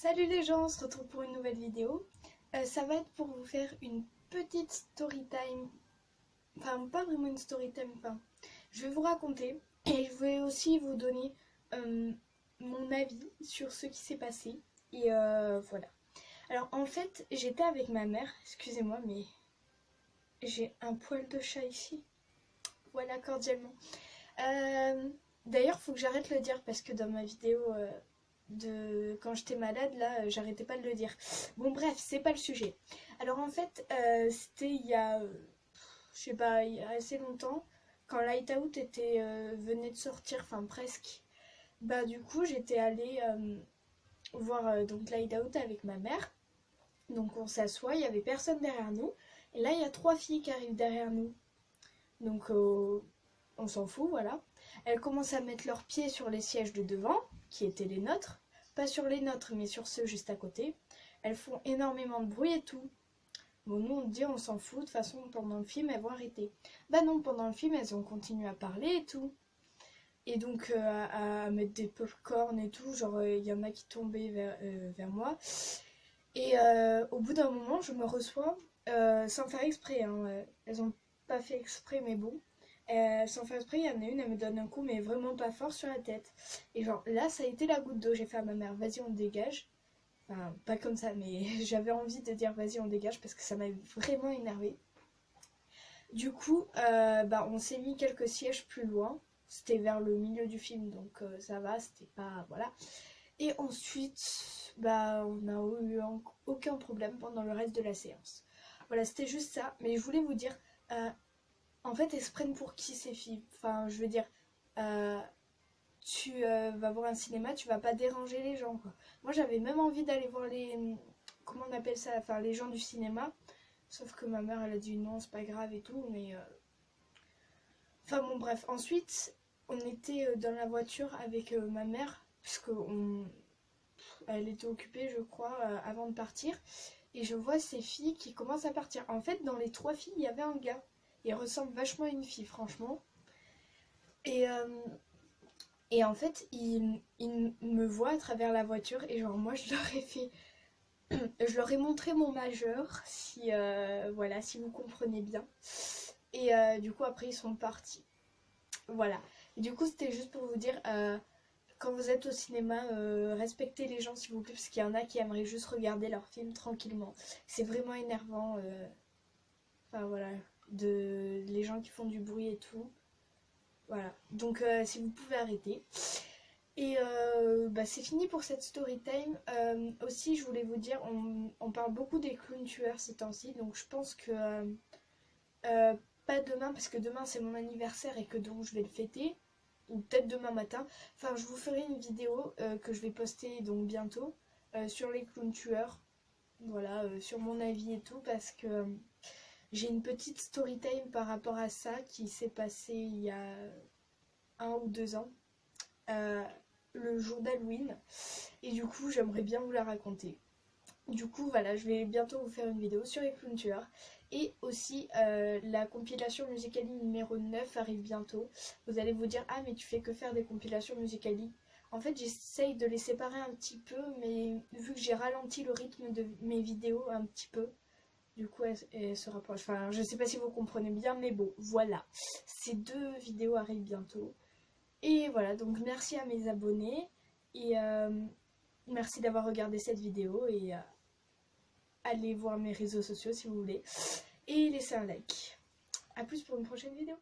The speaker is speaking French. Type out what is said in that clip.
Salut les gens, on se retrouve pour une nouvelle vidéo. Ça va être pour vous faire une petite story time. Enfin, pas vraiment une story time, enfin, je vais vous raconter et je vais aussi vous donner mon avis sur ce qui s'est passé. Et voilà. Alors en fait, j'étais avec ma mère, excusez-moi, mais j'ai un poil de chat ici. Voilà, cordialement. D'ailleurs, faut que j'arrête de le dire parce que dans ma vidéo de quand j'étais malade, là, j'arrêtais pas de le dire. Bon, bref, c'est pas le sujet. Alors en fait, c'était il y a, je sais pas, il y a assez longtemps, quand Light Out venait de sortir, enfin presque. Bah du coup, j'étais allée voir donc Light Out avec ma mère. Donc on s'assoit, il y avait personne derrière nous. Et là, il y a trois filles qui arrivent derrière nous. Donc on s'en fout, voilà. Elles commencent à mettre leurs pieds sur les sièges de devant, qui étaient les nôtres. Pas sur les nôtres, mais sur ceux juste à côté. Elles font énormément de bruit et tout. Bon, nous on dit on s'en fout, de toute façon pendant le film elles vont arrêter. Bah non, pendant le film elles ont continué à parler et tout. Et donc à mettre des popcorn et tout, genre il y en a qui tombaient vers moi. Et au bout d'un moment je me reçois, sans faire exprès, hein, elles ont pas fait exprès mais bon. Sans faire exprès, il y en a une, elle me donne un coup, mais vraiment pas fort sur la tête. Et genre là, ça a été la goutte d'eau. J'ai fait à ma mère, vas-y, on dégage. Enfin, pas comme ça, mais j'avais envie de dire vas-y, on dégage parce que ça m'avait vraiment énervé. Du coup, bah, on s'est mis quelques sièges plus loin. C'était vers le milieu du film, donc ça va, c'était pas. Voilà. Et ensuite, bah, on n'a eu aucun problème pendant le reste de la séance. Voilà, c'était juste ça. Mais je voulais vous dire. En fait, elles se prennent pour qui ces filles? Enfin, je veux dire, euh, tu vas voir un cinéma, tu vas pas déranger les gens, quoi. Moi, j'avais même envie d'aller voir les. Comment on appelle ça? Enfin, les gens du cinéma. Sauf que ma mère, elle a dit non, c'est pas grave et tout, mais. Enfin, bon, bref. Ensuite, on était dans la voiture avec ma mère, puisque elle était occupée, je crois, avant de partir. Et je vois ces filles qui commencent à partir. En fait, dans les trois filles, il y avait un gars. Il ressemble vachement à une fille, franchement. Et, en fait, il me voit à travers la voiture et genre moi je leur ai fait, je leur ai montré mon majeur, si voilà, si vous comprenez bien. Et du coup après ils sont partis. Voilà. Et du coup c'était juste pour vous dire, quand vous êtes au cinéma, respectez les gens s'il vous plaît parce qu'il y en a qui aimeraient juste regarder leur film tranquillement. C'est vraiment énervant. Enfin voilà, les gens qui font du bruit et tout. Voilà. Donc si vous pouvez arrêter. Et bah, c'est fini pour cette story time. Aussi, je voulais vous dire, on parle beaucoup des clowns tueurs ces temps-ci, donc je pense que pas demain, parce que demain c'est mon anniversaire et que donc je vais le fêter, ou peut-être demain matin. Enfin, je vous ferai une vidéo que je vais poster donc bientôt sur les clowns tueurs. Voilà, sur mon avis et tout, parce que j'ai une petite story time par rapport à ça qui s'est passé il y a 1 ou 2 ans. Le jour d'Halloween et du coup j'aimerais bien vous la raconter. Du coup voilà, je vais bientôt vous faire une vidéo sur les clowns tueurs et aussi la compilation Musical.ly numéro 9 arrive bientôt. Vous allez vous dire ah mais tu fais que faire des compilations Musical.ly. En fait j'essaye de les séparer un petit peu mais vu que j'ai ralenti le rythme de mes vidéos un petit peu, du coup elle se rapproche. Enfin je sais pas si vous comprenez bien mais bon voilà. Ces deux vidéos arrivent bientôt. Et voilà, donc merci à mes abonnés et merci d'avoir regardé cette vidéo et allez voir mes réseaux sociaux si vous voulez et laissez un like. A plus pour une prochaine vidéo.